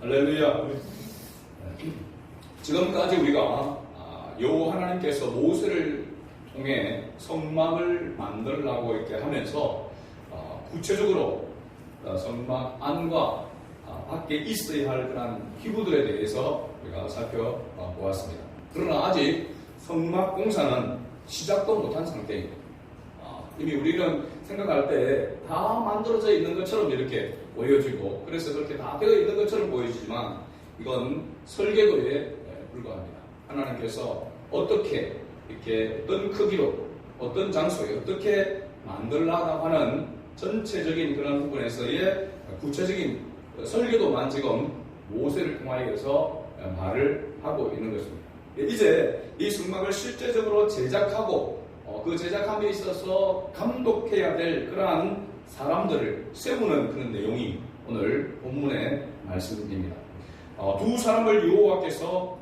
할렐루야. 지금까지 우리가 여호와 하나님께서 모세를 통해 성막을 만들라고 이렇게 하면서 구체적으로 성막 안과 밖에 있어야 할 그런 기구들에 대해서 우리가 살펴보았습니다. 그러나 아직 성막 공사는 시작도 못한 상태입니다. 이미 우리는 생각할 때 다 만들어져 있는 것처럼 이렇게 보여지고, 그래서 그렇게 다 되어 있는 것처럼 보여지지만 이건 설계도에 불과합니다. 하나님께서 어떻게 이렇게 어떤 크기로 어떤 장소에 어떻게 만들라고 하는 전체적인 그런 부분에서의 구체적인 설계도만 지금 모세를 통하여서 말을 하고 있는 것입니다. 이제 이 성막을 실제적으로 제작하고 그 제작함에 있어서 감독해야 될 그러한 사람들을 세우는 그런 내용이 오늘 본문의 말씀입니다. 두 사람을 여호와께서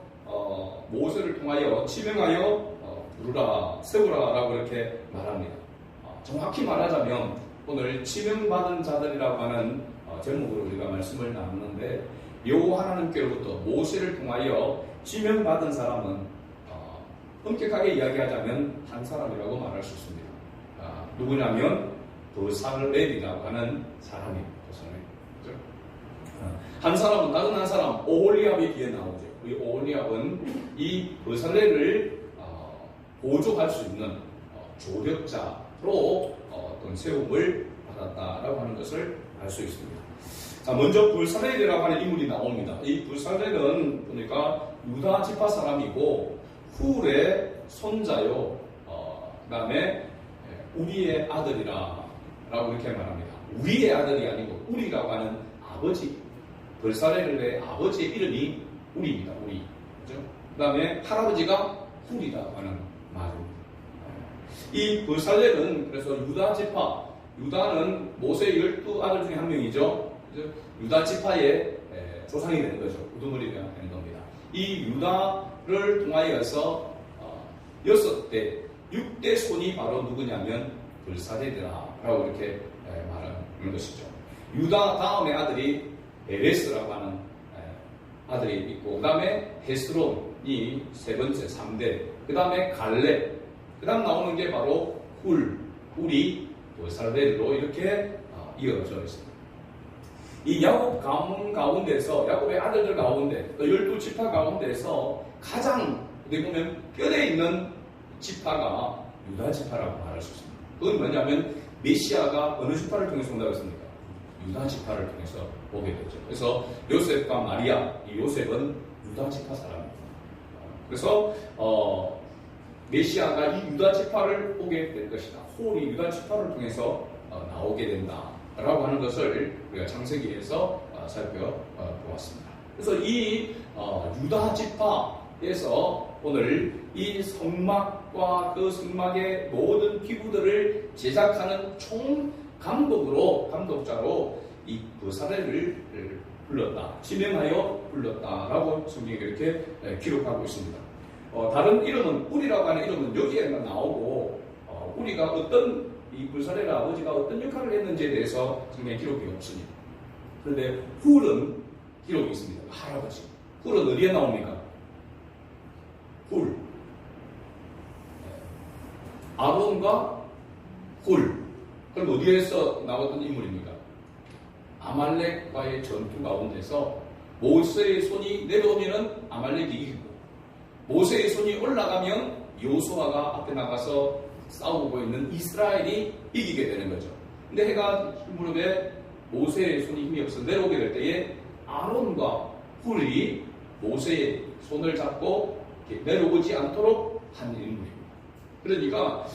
모세를 통하여 지명하여 부르라, 세우라라고 이렇게 말합니다. 정확히 말하자면 오늘 지명받은 자들이라고 하는 제목으로 우리가 말씀을 나누는데, 여호와 하나님께로부터 모세를 통하여 지명받은 사람은 엄격하게 이야기하자면 한 사람이라고 말할 수 있습니다. 누구냐면 브살렐이라고 하는 사람입니다. 한 사람은, 다른 한 사람 오홀리압이 뒤에 나오죠. 이 오홀리압은 이 브살렐을 보조할 수 있는 조력자로 어떤 세움을 받았다라고 하는 것을 알 수 있습니다. 자, 먼저 브살렐이라고 하는 인물이 나옵니다. 이 브살렐은 보니까 유다 지파 사람이고 훌의 손자요, 그 다음에 우리의 아들이라고 이렇게 말합니다. 우리의 아들이 아니고 우리라고 하는 아버지, 브살렐의 아버지의 이름이 우리입니다. 우리. 그죠? 그 다음에 할아버지가 훌이라고 하는 말입니다. 이 브살렐은 그래서 유다 지파, 유다는 모세의 12아들 중에 한 명이죠. 유다 지파의 조상이 되는 거죠. 우두머리가 되는 겁니다. 이 유다를 통하여서 6대, 6대 손이 바로 누구냐면 브살렐이라고 이렇게 말하는 것이죠. 유다 다음의 아들이 에레스라고 하는 아들이 있고, 그 다음에 헤스론이 세 번째, 3대, 그 다음에 갈렙, 그 다음 나오는 게 바로 훌이 브살렐로 이렇게 이어져 있습니다. 이 야곱 가문 가운데서, 야곱의 아들들 가운데, 또 12지파 가운데서 가장 어떻게 보면 뼈대 있는 지파가 유다 지파라고 말할 수 있습니다. 그건 뭐냐면 메시아가 어느 지파를 통해서 온다고 했습니까? 유다 지파를 통해서 오게 되죠. 그래서 요셉과 마리아, 이 요셉은 유다 지파 사람입니다. 그래서 메시아가 이 유다 지파를 오게 될 것이다. 홀이 유다 지파를 통해서 나오게 된다라고 하는 것을 우리가 창세기에서 살펴보았습니다. 그래서 이 유다 지파에서 오늘 이 성막과 그 성막의 모든 기구들을 제작하는 총 감독자로 이 브살렐을 불렀다, 지명하여 불렀다라고 성경이 이렇게 기록하고 있습니다. 다른 이름은, 우리라고 하는 이름은 여기에만 나오고, 우리가 이 브살렐의 아버지가 어떤 역할을 했는지에 대해서 성경에 기록이 없습니다. 그런데 훌은 기록이 있습니다. 할아버지. 훌은 어디에 나옵니까? 훌. 아론과 훌. 그럼 어디에서 나왔던 인물입니까? 아말렉과의 전투 가운데서 모세의 손이 내려오면 아말렉이 이기고, 모세의 손이 올라가면 여호수아가 앞에 나가서 싸우고 있는 이스라엘이 이기게 되는 거죠. 근데 해가 무릎에 모세의 손이 힘이 없어 내려오게 될 때에 아론과 훌이 모세의 손을 잡고 내려오지 않도록 한 인물입니다. 그러니까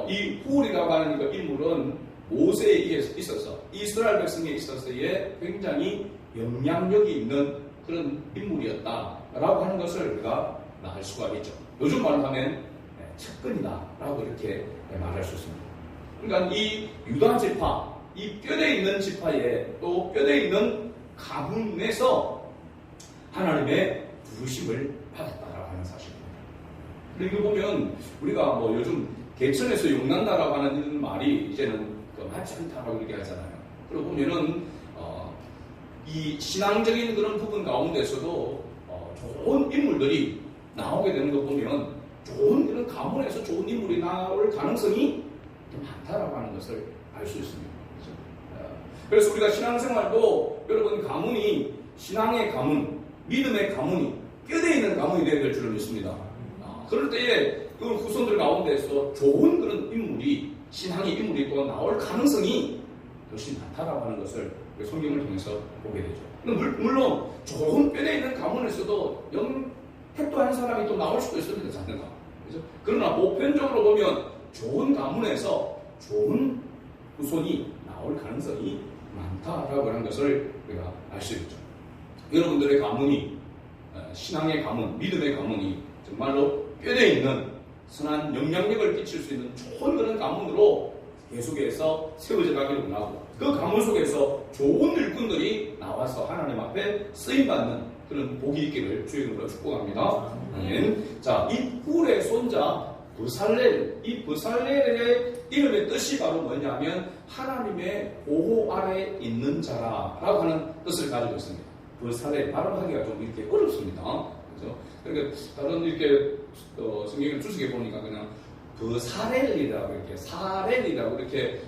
이 훌이라고 하는 그 인물은 모세에 있어서, 이스라엘 백성에 있어서의 굉장히 영향력이 있는 그런 인물이었다라고 하는 것을 우리가 알 수가 있죠. 요즘 말로 하면 측근이다라고 이렇게 말할 수 있습니다. 그러니까 이 유다 지파, 이 뼈대 있는 지파에 또 뼈대 있는 가문에서 하나님의 부르심을 받았다라고 하는 사실입니다. 그리고 보면 우리가 뭐 요즘 개천에서 용난다라고 하는 이런 말이 이제는 맞지 않다라고 이렇게 하잖아요. 그러고 보면은 이 신앙적인 그런 부분 가운데서도 좋은 인물들이 나오게 되는 거 보면 좋은 그런 가문에서 좋은 인물이 나올 가능성이 많다라고 하는 것을 알 수 있습니다. 그래서 우리가 신앙생활도 여러분 가문이 신앙의 가문, 믿음의 가문이 뼈대 있는 가문이 되어야 될 줄을 믿습니다. 그럴 때에 그 후손들 가운데서 좋은 그런 인물이 신앙의 인물이 또 나올 가능성이 훨씬 많다라고 하는 것을 성경을 통해서 보게 되죠. 물론 좋은 뼈대 있는 가문에서도 택도한 사람이 또 나올 수도 있습니다. 자녀가. 그죠? 그러나 보편적으로 보면 좋은 가문에서 좋은 후손이 나올 가능성이 많다라고 하는 것을 우리가 알 수 있죠. 여러분들의 가문이 신앙의 가문, 믿음의 가문이 정말로 뼈대 있는 선한 영향력을 끼칠 수 있는 좋은 그런 가문으로 계속해서 세워져 가기를 원하고 그 가문 속에서 좋은 일꾼들이 나와서 하나님 앞에 쓰임받는 그런 복이 있기를 주의 이름으로 축복합니다. 자, 이 훌의 손자 브살렐, 이 브살렐의 이름의 뜻이 바로 뭐냐면 하나님의 보호 아래 있는 자라라고 하는 뜻을 가지고 있습니다. 브살렐 발음하기가 좀 이렇게 어렵습니다. 그죠? 그러니까 다른 이렇게 성경을 주석에 보니까 그냥 브살렐이라고 이렇게 사렐이라고 이렇게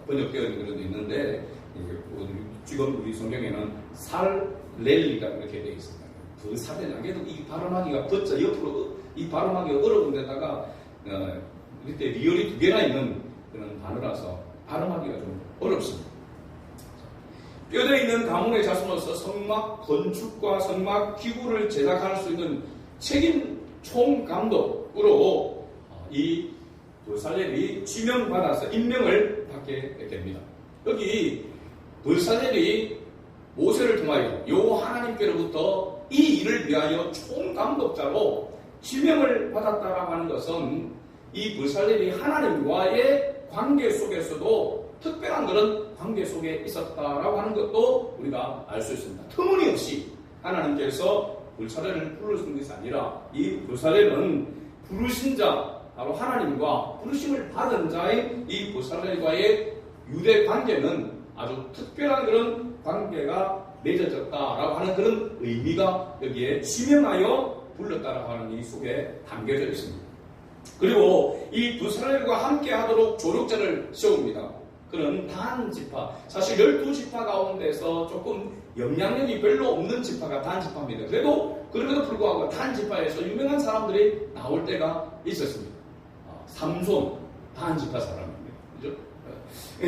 번역되어 있는 그런 게 있는데 지금 우리 성경에는 살렐이라고 이렇게 되어 있습니다. 브살렐 그래도 이 발음하기가 버자 옆으로 이 발음하기가 어려운 데다가 이때 리얼이 두 개나 있는 그런 단어라서 발음하기가 좀 어렵습니다. 뼈대 있는 가문의 자손으로서 성막 건축과 성막 기구를 제작할 수 있는 책임 총감독으로 이 브살렐이 지명받아서 임명을 받게 됩니다. 여기 브살렐이 모세를 통하여 여호와 하나님께로부터 이 일을 위하여 총감독자로 지명을 받았다라고 하는 것은 이 브살렐이 하나님과의 관계 속에서도 특별한 그런 관계 속에 있었다라고 하는 것도 우리가 알 수 있습니다. 터무니없이 하나님께서 브살렐을 부르신 것이 아니라 이 브살렐은 부르신 자 바로 하나님과 부르심을 받은 자인 이 브살렐과의 유대 관계는 아주 특별한 그런 관계가 맺어졌다라고 하는 그런 의미가 여기에 지명하여 불렀다라고 하는 이 속에 담겨져 있습니다. 그리고 이 브살렐과 함께 하도록 조력자를 세웁니다. 그는 단 지파, 사실 12지파 가운데서 조금 영향력이 별로 없는 지파가 단 지파입니다. 그럼에도 불구하고 단 지파에서 유명한 사람들이 나올 때가 있었습니다. 삼손, 단 지파 사람입니다. 그죠?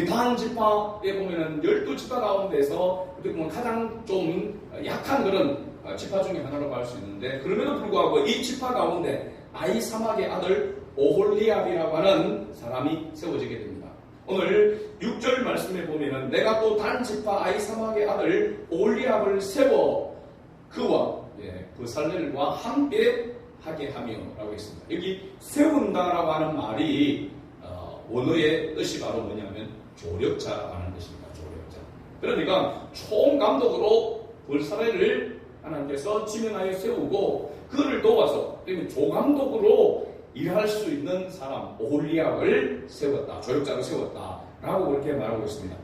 단 지파에 보면은 12지파 가운데서 어떻게 보면 가장 좀 약한 그런 지파 중에 하나라고 할 수 있는데, 그럼에도 불구하고 이 지파 가운데 아히사막의 아들 오홀리압이라고 하는 사람이 세워지게 됩니다. 오늘 6절 말씀에 보면은 내가 또 단 지파 아히사막의 아들 오홀리압을 세워 그와 브살렐과 함께 하게 하며 라고 했습니다. 여기 세운다라고 하는 말이 원어의 뜻이 바로 뭐냐면 조력자라고 하는 뜻입니다. 조력자. 그러니까 총감독으로 브살렐을 하나님께서 지명하여 세우고 그를 도와서 조감독으로 일할 수 있는 사람 오홀리압을 세웠다. 조력자로 세웠다라고 그렇게 말하고 있습니다.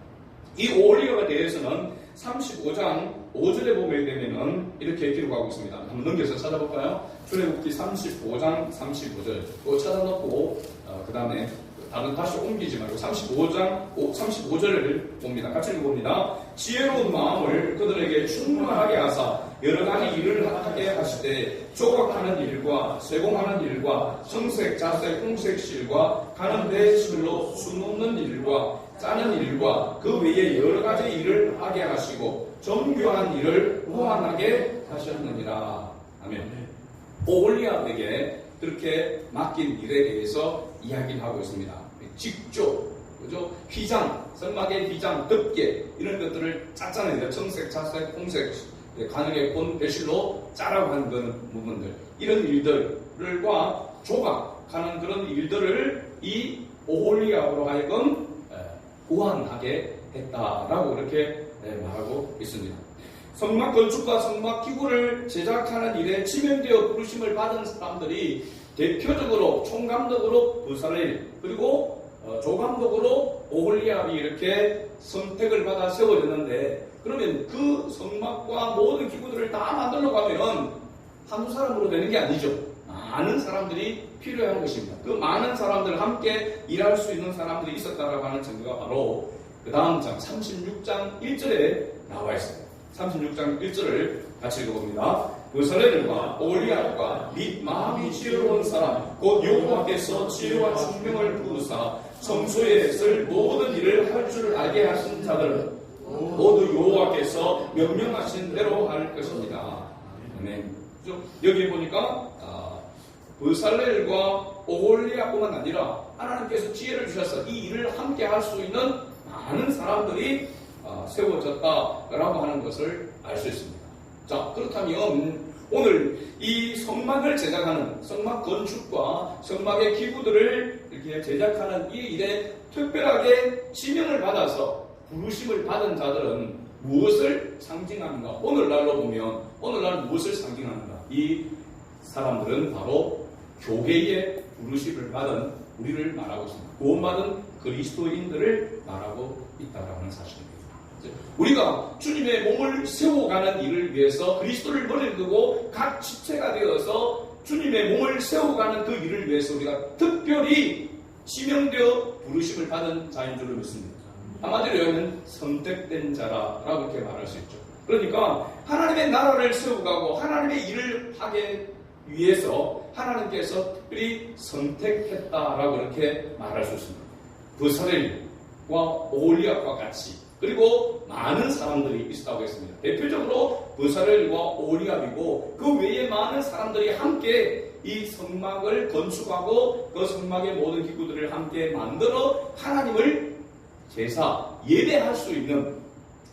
이 오홀리압에 대해서는 35장 5절에 보게 되면은 이렇게 기록하고 있습니다. 한번 넘겨서 찾아볼까요? 출애굽기 35장 35절 그거 찾아놓고 그 다음에 다시 옮기지 말고 35절을 봅니다. 같이 읽어봅니다. 지혜로운 마음을 그들에게 충만하게 하사 여러 가지 일을 하게 하실 때 조각하는 일과 세공하는 일과 청색, 자색, 홍색 실과 가는 배 실로 수놓는 일과 짜는 일과 그 외에 여러 가지 일을 하게 하시고 정교한 일을 호환하게 하셨느니라. 아멘. 오홀리압에게 그렇게 맡긴 일에 대해서 이야기를 하고 있습니다. 직조, 그죠? 휘장, 성막의 휘장, 덮개 이런 것들을 짰잖아요. 청색, 자색, 홍색, 가늘게 본 배실로 짜라고 하는 그런 부분들, 이런 일들과 조각하는 그런 일들을 이 오홀리압으로 하여금 보완하게 했다라고 그렇게 말하고 있습니다. 성막 건축과 성막 기구를 제작하는 일에 지명되어 부르심을 받은 사람들이 대표적으로 총감독으로 브살렐 그리고 조감독으로 오홀리압이 이렇게 선택을 받아 세워졌는데, 그러면 그 성막과 모든 기구들을 다 만들려고 하면 한두 사람으로 되는 게 아니죠. 많은 사람들이 필요한 것입니다. 그 많은 사람들 함께 일할 수 있는 사람들이 있었다라고 하는 증거가 바로 그 다음 장 36장 1절에 나와 있습니다. 36장 1절을 같이 읽어봅니다. 부살레들과 오홀리압과 및 마음이 지혜로운 사람 곧 여호와께서 지혜와 총명을 부으사 성소에 쓸 모든 일을 할 줄 알게 하신 자들은 모두 여호와께서 명령하신 대로 할 것입니다. 아멘. 여기 보니까 부살렐과 오홀리압뿐만 아니라 하나님께서 지혜를 주셔서 이 일을 함께 할 수 있는 많은 사람들이 세워졌다라고 하는 것을 알 수 있습니다. 자, 그렇다면 오늘 이 성막을 제작하는 성막 건축과 성막의 기구들을 이렇게 제작하는 이 일에 특별하게 지명을 받아서 부르심을 받은 자들은 무엇을 상징하는가? 오늘날로 보면 오늘날 무엇을 상징하는가? 이 사람들은 바로 교회의 부르심을 받은 우리를 말하고 있습니다. 구원받은 그리스도인들을 말하고 있다는 사실입니다. 우리가 주님의 몸을 세워가는 일을 위해서 그리스도를 머리에 두고 각 지체가 되어서 주님의 몸을 세워가는 그 일을 위해서 우리가 특별히 지명되어 부르심을 받은 자인 줄로 믿습니다. 한마디로 여기는 선택된 자라라고 이렇게 말할 수 있죠. 그러니까 하나님의 나라를 세워가고 하나님의 일을 하기 위해서 하나님께서 특별히 선택했다라고 이렇게 말할 수 있습니다. 부살렐과 오홀리압과 같이 그리고 많은 사람들이 있었다고 했습니다. 대표적으로 부살렐과 오홀리압이고 그 외에 많은 사람들이 함께 이 성막을 건축하고 그 성막의 모든 기구들을 함께 만들어 하나님을 제사, 예배할 수 있는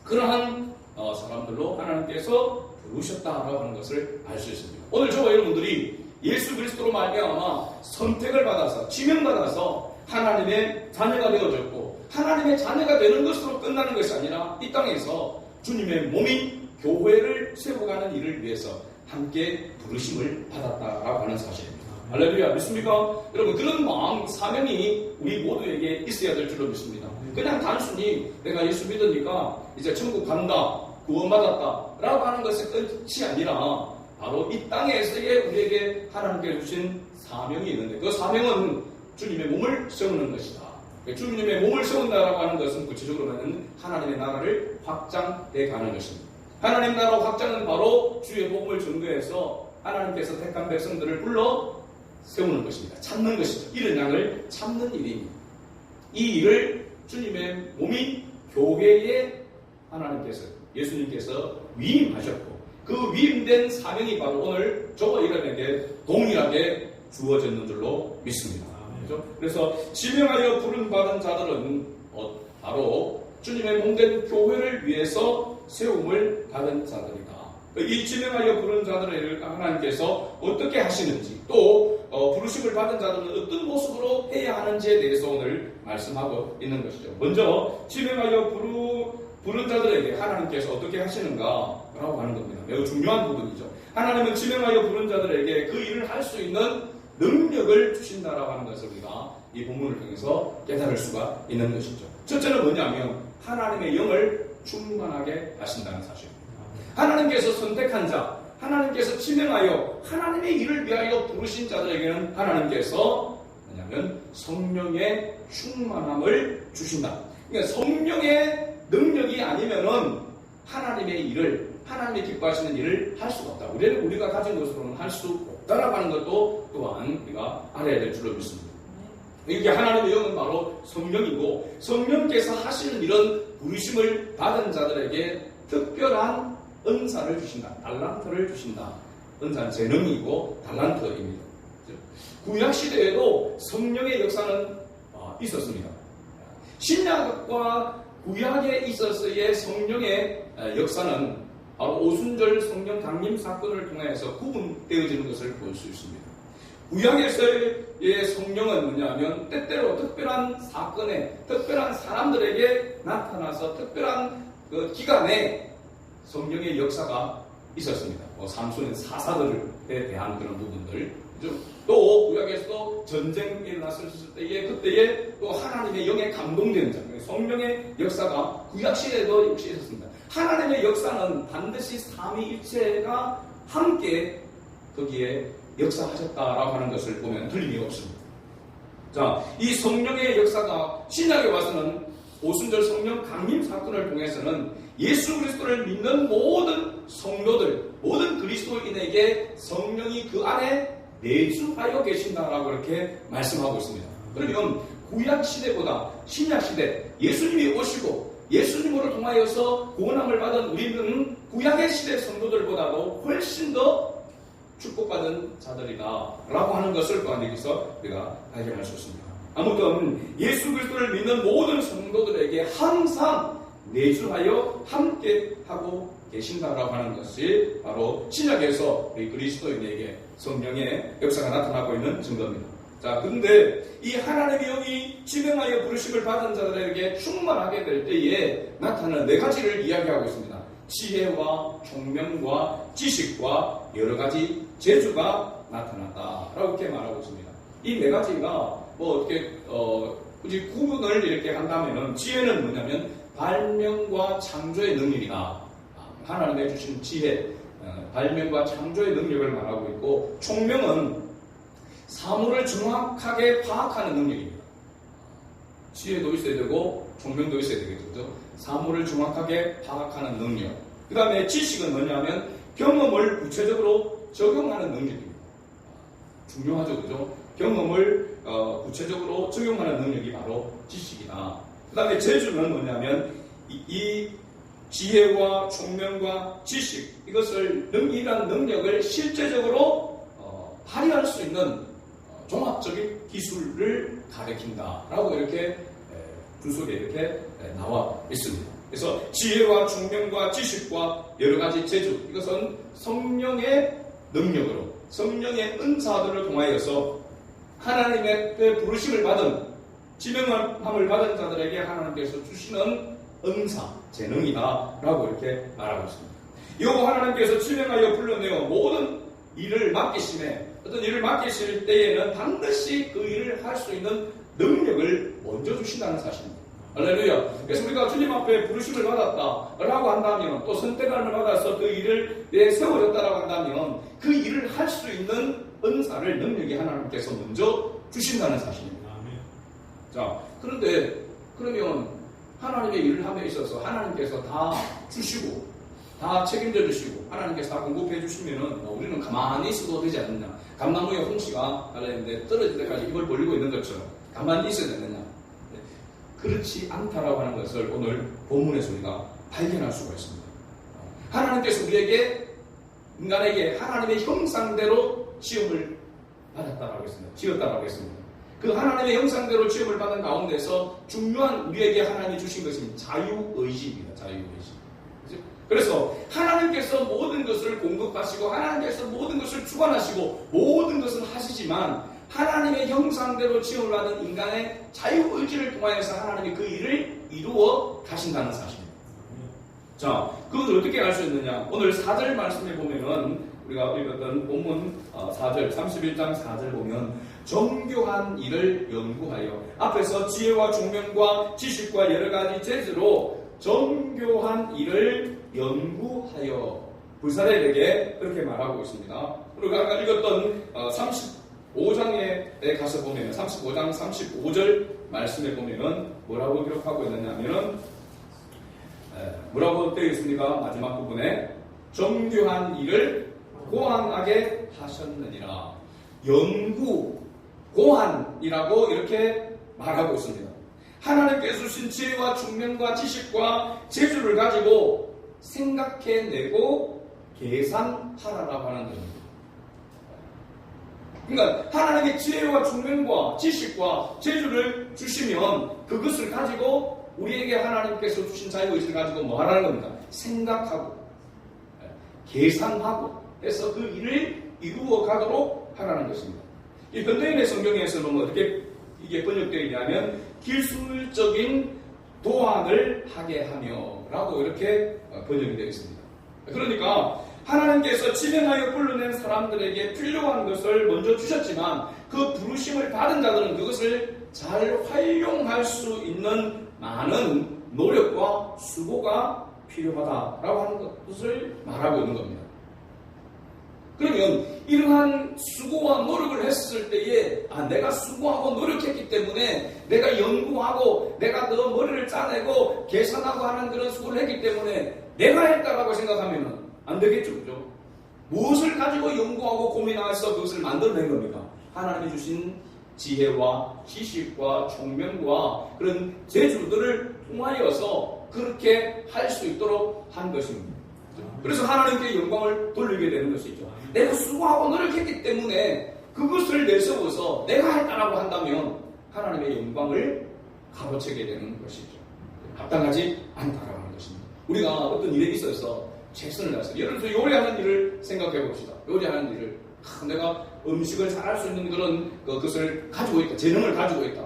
그러한 사람들로 하나님께서 부르셨다라고 하는 것을 알 수 있습니다. 오늘 저와 여러분들이 예수 그리스도로 말미암아 선택을 받아서 지명받아서 하나님의 자녀가 되어졌고 하나님의 자녀가 되는 것으로 끝나는 것이 아니라 이 땅에서 주님의 몸인 교회를 세워가는 일을 위해서 함께 부르심을 받았다라고 하는 사실입니다. 할렐루야, 믿습니까? 여러분, 그런 마음, 사명이 우리 모두에게 있어야 될 줄로 믿습니다. 그냥 단순히 내가 예수 믿으니까 이제 천국 간다, 구원받았다 라고 하는 것이 끝이 아니라 바로 이 땅에서의 우리에게 하나님께 주신 사명이 있는데 그 사명은 주님의 몸을 세우는 것이다. 주님의 몸을 세운다라고 하는 것은 구체적으로는 하나님의 나라를 확장해 가는 것입니다. 하나님 나라 확장은 바로 주의 복음을 전도해서 하나님께서 택한 백성들을 불러 세우는 것입니다. 찾는 것이죠. 잃은 양을 찾는 일입니다. 이 일을 주님의 몸이 교회에 하나님께서 예수님께서 위임하셨고 그 위임된 사명이 바로 오늘 저와 여러분에게 동일하게 주어졌는 줄로 믿습니다. 그렇죠? 그래서 지명하여 부름받은 자들은 바로 주님의 몸된 교회를 위해서 세움을 받은 자들이다. 이 지명하여 부른 자들을 하나님께서 어떻게 하시는지 또 부르심을 받은 자들은 어떤 모습으로 해야 하는지에 대해서 오늘 말씀하고 있는 것이죠. 먼저 지명하여 부른 자들에게 하나님께서 어떻게 하시는가 라고 하는 겁니다. 매우 중요한 부분이죠. 하나님은 지명하여 부른 자들에게 그 일을 할 수 있는 능력을 주신다라고 하는 것을 우리가 이 본문을 통해서 깨달을 수가 있는 것이죠. 첫째는 뭐냐면 하나님의 영을 충만하게 하신다는 사실입니다. 하나님께서 선택한 자, 하나님께서 지명하여 하나님의 일을 위하여 부르신 자들에게는 하나님께서 뭐냐면 성령의 충만함을 주신다. 그러니까 성령의 능력이 아니면은 하나님의 일을, 하나님이 기뻐하시는 일을 할 수가 없다. 우리가 가진 것으로는 할 수 없다라고 하는 것도 또한 우리가 알아야 될 줄로 믿습니다. 이게 하나님의 영은 바로 성령이고 성령께서 하시는 이런 부르심을 받은 자들에게 특별한 은사를 주신다. 달란트를 주신다. 은사는 재능이고 달란트입니다. 구약시대에도 성령의 역사는 있었습니다. 신약과 구약에 있어서의 성령의 역사는 바로 오순절 성령 강림 사건을 통해서 구분되어지는 것을 볼 수 있습니다. 구약에서의 성령은 뭐냐면 때때로 특별한 사건에 특별한 사람들에게 나타나서 특별한 그 기간에 성령의 역사가 있었습니다. 삼손의 사사들에 대한 그런 부분들. 또 구약에서도 전쟁이 일어났을 때에 그때에 또 하나님의 영에 감동되는 자, 성령의 역사가 구약 시대에도 역시 있었습니다. 하나님의 역사는 반드시 삼위일체가 함께 거기에 역사하셨다라고 하는 것을 보면 틀림이 없습니다. 자, 이 성령의 역사가 신약에 와서는 오순절 성령 강림 사건을 통해서는 예수 그리스도를 믿는 모든 성도들, 모든 그리스도인에게 성령이 그 안에 내주하여 계신다라고 이렇게 말씀하고 있습니다. 그러면 구약 시대보다 신약 시대, 예수님이 오시고 예수님으로 통하여서 구원함을 받은 우리는 구약의 시대 성도들보다도 훨씬 더 축복받은 자들이다 라고 하는 것을 또한 여기서 우리가 발견할 수 있습니다. 아무튼 예수 그리스도를 믿는 모든 성도들에게 항상 내주하여 함께 하고 계신다라고 하는 것이 바로 신약에서 우리 그리스도인에게 성령의 역사가 나타나고 있는 증거입니다. 자, 그런데 이 하나님의 영이 지명하여 부르심을 받은 자들에게 충만하게 될 때에 나타나는 네 가지를 이야기하고 있습니다. 지혜와 총명과 지식과 여러 가지 재주가 나타났다라고 이렇게 말하고 있습니다. 이 네 가지가 뭐 어떻게 굳이 구분을 이렇게 한다면은 지혜는 뭐냐면 발명과 창조의 능력이다. 하나님의 주신 지혜, 발명과 창조의 능력을 말하고 있고, 총명은 사물을 정확하게 파악하는 능력입니다. 지혜도 있어야 되고 총명도 있어야 되겠죠. 그죠? 사물을 정확하게 파악하는 능력. 그 다음에 지식은 뭐냐면 경험을 구체적으로 적용하는 능력입니다. 중요하죠. 그죠? 경험을 구체적으로 적용하는 능력이 바로 지식이다. 그 다음에 재주는 뭐냐면 이 지혜와 총명과 지식, 이것을 이런 능력을 실제적으로 발휘할 수 있는 종합적인 기술을 가리킨다라고 이렇게 주석에 이렇게 나와 있습니다. 그래서 지혜와 총명과 지식과 여러 가지 재주, 이것은 성령의 능력으로, 성령의 은사들을 통하여서 하나님의 부르심을 받은, 지명함을 받은 자들에게 하나님께서 주시는 은사, 재능이다라고 이렇게 말하고 있습니다. 요 하나님께서 지명하여 불러내어 모든 일을 맡기심에, 어떤 일을 맡기실 때에는 반드시 그 일을 할 수 있는 능력을 먼저 주신다는 사실입니다. 할렐루야. 그래서 우리가 주님 앞에 부르심을 받았다라고 한다면, 또 선택함을 받아서 그 일을 세워졌다라고 한다면, 그 일을 할 수 있는 은사를, 능력이 하나님께서 먼저 주신다는 사실입니다. 자, 그런데 그러면 하나님의 일을 함에 있어서 하나님께서 다 주시고 다 책임져 주시고 하나님께서 다 공급해 주시면은 우리는 가만히 있어도 되지 않느냐. 감나무에 홍시가 달려있는데 떨어질 때까지 입을 벌리고 있는 것처럼 가만히 있어야 되느냐. 그렇지 않다라고 하는 것을 오늘 본문에서 우리가 발견할 수가 있습니다. 하나님께서 우리에게, 인간에게 하나님의 형상대로 지음을 받았다라고 했습니다. 지었다라고 했습니다. 그 하나님의 형상대로 지음을 받은 가운데서 중요한 우리에게 하나님이 주신 것은 자유의지입니다. 자유의지. 그래서 하나님께서 모든 것을 공급하시고 하나님께서 모든 것을 주관하시고 모든 것을 하시지만 하나님의 형상대로 지음을 받은 인간의 자유의지를 통하여서 하나님이 그 일을 이루어 가신다는 사실입니다. 자, 그것을 어떻게 알 수 있느냐? 오늘 4절 말씀에 보면은 우리가 읽었던 본문 4절, 31장 4절 보면 정교한 일을 연구하여, 앞에서 지혜와 총명과 지식과 여러 가지 재주로 정교한 일을 연구하여 불사르에게 그렇게 말하고 있습니다. 그리고 아까 읽었던 35장에 가서 보면 35장 35절 말씀에 보면은 뭐라고 기록하고 있느냐면은 뭐라고 되어 있습니까? 마지막 부분에 정교한 일을 고안하게 하셨느니라. 연구, 고안이라고 이렇게 말하고 있습니다. 하나님께서 주신 지혜와 총명과 지식과 재주를 가지고 생각해내고 계산하라라고 하는 겁니다. 그러니까 하나님의 지혜와 총명과 지식과 재주를 주시면 그것을 가지고 우리에게 하나님께서 주신 자유의지를 가지고 뭐 하라는 겁니까? 생각하고 계산하고 해서 그 일을 이루어 가도록 하라는 것입니다. 이 현대인의 성경에서는 어떻게 이게 번역되어 있냐면 기술적인 도안을 하게 하며 라고 이렇게 번역이 되어 있습니다. 그러니까 하나님께서 지명하여 불러낸 사람들에게 필요한 것을 먼저 주셨지만 그 부르심을 받은 자들은 그것을 잘 활용할 수 있는 많은 노력과 수고가 필요하다라고 하는 것을 말하고 있는 겁니다. 그러면 이러한 수고와 노력을 했을 때에 내가 수고하고 노력했기 때문에 내가 연구하고 내가 더 머리를 짜내고 계산하고 하는 그런 수고를 했기 때문에 내가 했다라고 생각하면 안 되겠죠. 그죠? 무엇을 가지고 연구하고 고민해서 그것을 만들어낸 겁니까? 하나님이 주신 지혜와 지식과 총명과 그런 재주들을 통하여서 그렇게 할 수 있도록 한 것입니다. 그래서 하나님께 영광을 돌리게 되는 것이죠. 내가 수고하고 노력했기 때문에 그것을 내세워서 내가 했다라고 한다면 하나님의 영광을 가로채게 되는 것이죠. 합당하지 않다라고 하는 것입니다. 우리가 어떤 일에 있어서 최선을 다해서 예를 들어서 요리하는 일을 생각해 봅시다. 요리하는 일을 내가 음식을 잘할 수 있는 그런 것을 가지고 있다. 재능을 가지고 있다.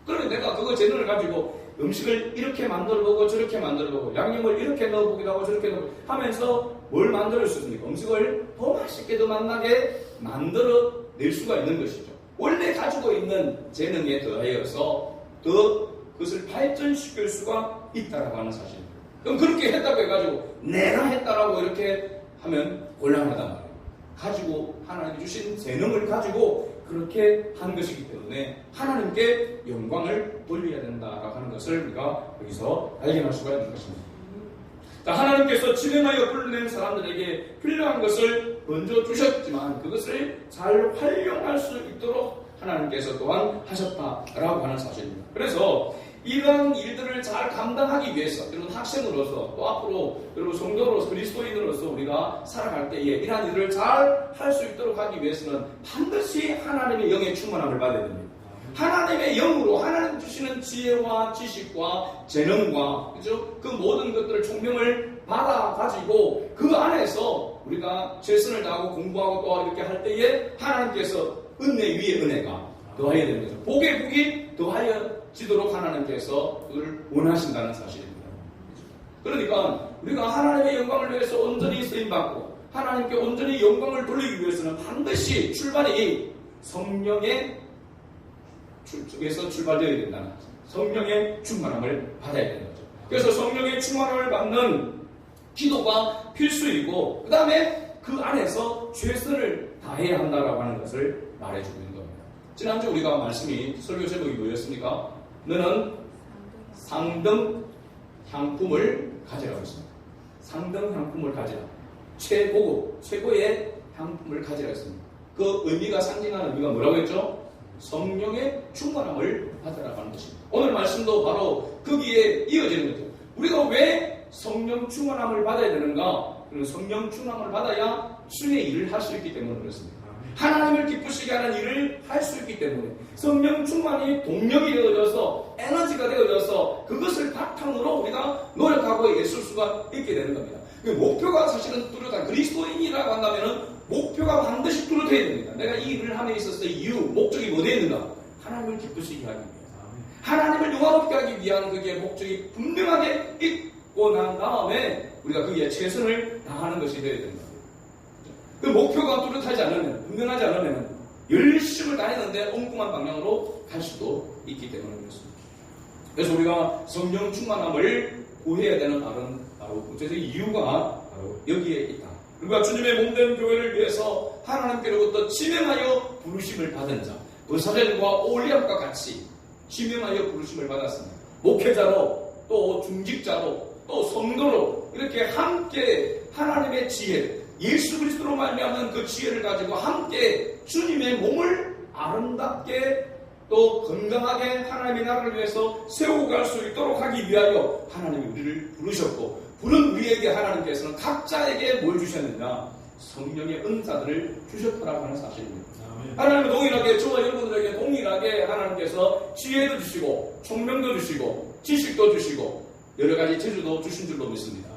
그러면 내가 그거 재능을 가지고 음식을 이렇게 만들어보고 저렇게 만들어보고 양념을 이렇게 넣어보기도 하고 저렇게 넣어보고 하면서 뭘 만들 수 있습니까? 음식을 더 맛있게 더 맛나게 만들어낼 수가 있는 것이죠. 원래 가지고 있는 재능에 더하여서 더 그것을 발전시킬 수가 있다라고 하는 사실입니다. 그럼 그렇게 했다고 해가지고 내가 했다라고 이렇게 하면 곤란하단 말이에요. 가지고 하나님이 주신 재능을 가지고 그렇게 한 것이기 때문에 하나님께 영광을 돌려야 된다라고 하는 것을 우리가 여기서 발견할 수가 있는 것입니다. 자, 하나님께서 지명하여 불러낸 사람들에게 필요한 것을 먼저 주셨지만 그것을 잘 활용할 수 있도록 하나님께서 또한 하셨다라고 하는 사실입니다. 그래서 이러한 일들을 잘 감당하기 위해서 여러분 학생으로서 또 앞으로 여러분 성도로서 그리스도인으로서 우리가 살아갈 때에 이러한 일을 잘 할 수 있도록 하기 위해서는 반드시 하나님의 영의 충만함을 받아야 됩니다. 하나님의 영으로 하나님 주시는 지혜와 지식과 재능과 그죠? 그 모든 것들을 총명을 받아 가지고 그 안에서 우리가 최선을 다하고 공부하고 또 이렇게 할 때에 하나님께서 은혜 위에 은혜가 더하여야 되는 거죠. 복에 복이 더하여지도록 하나님께서 그걸 원하신다는 사실입니다. 그러니까 우리가 하나님의 영광을 위해서 온전히 쓰임받고 하나님께 온전히 영광을 돌리기 위해서는 반드시 출발이 성령의 쪽에서 출발되어야 된다는 거죠. 성령의 충만함을 받아야 되는 거죠. 그래서 성령의 충만함을 받는 기도가 필수이고 그 다음에 그 안에서 최선을 다해야 한다라고 하는 것을 말해주고 있는 겁니다. 지난주 우리가 말씀이 설교 제목이 뭐였습니까? 너는 상등 향품을 가지라고 했습니다. 상등 향품을 가지라. 최고급, 최고의 향품을 가지라 했습니다. 그 의미가 상징하는 의미가 뭐라고 했죠? 성령의 충만함을 받으라고 하는 것입니다. 오늘 말씀도 바로 거기에 이어지는 거죠. 우리가 왜 성령 충만함을 받아야 되는가? 성령 충만함을 받아야 주의 일을 할 수 있기 때문에 그렇습니다. 하나님을 기쁘시게 하는 일을 할 수 있기 때문에 성령 충만이 동력이 되어져서 에너지가 되어져서 그것을 바탕으로 우리가 노력하고 애쓸 수가 있게 되는 겁니다. 목표가 사실은 뚜렷한 그리스도인이라고 한다면 목표가 반드시 뚜렷해야 됩니다. 내가 이 일을 함에 있어서 이유, 목적이 뭐되어 있는가? 하나님을 기쁘시게 하기 위해 하나님을 영화롭게 하기 위한 그게 목적이 분명하게 있고 난 다음에 우리가 거기에 최선을 다하는 것이 되어야 된다. 그 목표가 뚜렷하지 않으면, 분명하지 않으면 열심을 다했는데 엉뚱한 방향으로 갈 수도 있기 때문에 그렇습니다. 그래서 우리가 성령 충만함을 구해야 되는 바로 구체적인 이유가 바로 여기에 있다. 우리가 주님의 몸된 교회를 위해서 하나님께로부터 지명하여 부르심을 받은 자, 부사절과 올리압과 같이 지명하여 부르심을 받았습니다. 목회자로 또 중직자로 또 성도로 이렇게 함께 하나님의 지혜, 예수 그리스도로 말미암은 그 지혜를 가지고 함께 주님의 몸을 아름답게 또 건강하게 하나님의 나라를 위해서 세워갈 수 있도록 하기 위하여 하나님이 우리를 부르셨고 부른 우리에게 하나님께서는 각자에게 뭘 주셨느냐? 성령의 은사들을 주셨다라고 하는 사실입니다. 하나님은 동일하게 저와 여러분들에게 동일하게 하나님께서 지혜도 주시고 총명도 주시고 지식도 주시고 여러 가지 재주도 주신 줄로 믿습니다.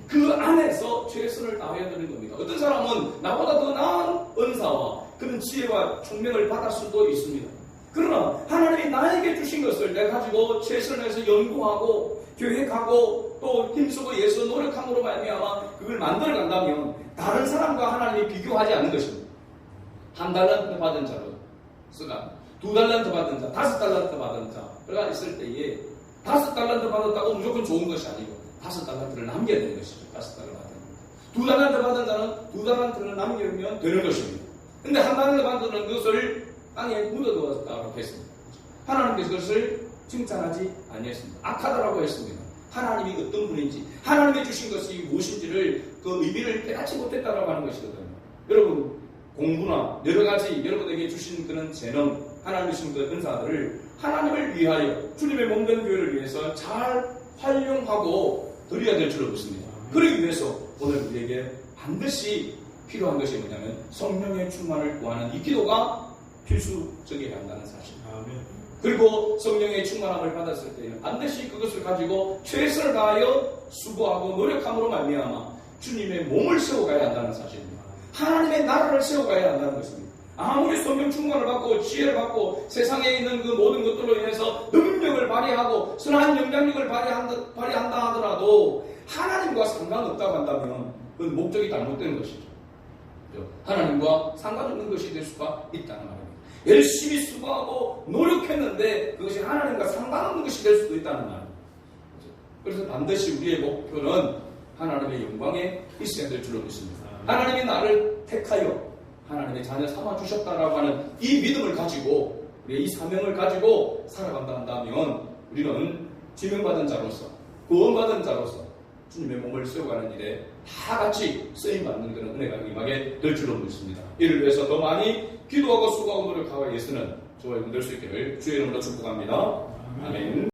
그 안에서 최선을 다해야 되는 겁니다. 어떤 사람은 나보다 더 나은 은사와 그런 지혜와 총명을 받을 수도 있습니다. 그러나 하나님이 나에게 주신 것을 내가 가지고 최선을 해서 연구하고 계획하고 또 힘쓰고 애써 노력함으로 말미암아 그걸 만들어 간다면 다른 사람과 하나님이 비교하지 않는 것입니다. 한 달란트 받은 자로 쓰가 2달란트 받은 자, 5달란트 받은 자가 있을 때에 5달란트 받았다고 무조건 좋은 것이 아니고 5달란트를 남겨야 되는 것이죠. 5달란트 받은 2달란트 받은 자는 2달란트를 남기면 되는 것입니다. 근데 1달란트 받은 것을 땅에 묻어두었다고 했습니다. 하나님께서 그것을 칭찬하지 아니했습니다. 악하다라고 했습니다. 하나님이 어떤 분인지, 하나님이 주신 것이 무엇인지를 그 의미를 깨닫지 못했다라고 하는 것이거든요. 여러분, 공부나 여러 가지 여러분에게 주신 그런 재능, 하나님 주신 그 은사들을 하나님을 위하여, 주님의 몸된 교회를 위해서 잘 활용하고 드려야 될 줄로 믿습니다. 그러기 위해서 오늘 우리에게 반드시 필요한 것이 뭐냐면 성령의 충만을 구하는 이 기도가 필수적이어야 한다는 사실입니다. 그리고 성령의 충만함을 받았을 때에는 반드시 그것을 가지고 최선을 다하여 수고하고 노력함으로 말미암아 주님의 몸을 세워가야 한다는 사실입니다. 하나님의 나라를 세워가야 한다는 것입니다. 아무리 성령 충만을 받고 지혜를 받고 세상에 있는 그 모든 것들로 인해서 능력을 발휘하고 선한 영향력을 발휘한다 하더라도 하나님과 상관없다고 한다면 그건 목적이 잘못된 것이죠. 하나님과 상관없는 것이 될 수가 있다는 말입니다. 열심히 수고하고 노력했는데 그것이 하나님과 상관없는 것이 될 수도 있다는 말입니다. 그래서 반드시 우리의 목표는 하나님의 영광에 있어야 될 줄로 믿습니다. 하나님이 나를 택하여 하나님의 자녀 삼아주셨다라고 하는 이 믿음을 가지고 우리의 이 사명을 가지고 살아간다 한다면 우리는 지명받은 자로서 구원받은 자로서 주님의 몸을 세워가는 일에 다 같이 쓰임받는 그런 은혜가 임하게 될 줄로 믿습니다. 이를 위해서 더 많이 기도하고 수고하고 노력하고 예수는 저와 여러분 될 수 있기를 주의 이름으로 축복합니다. 아멘.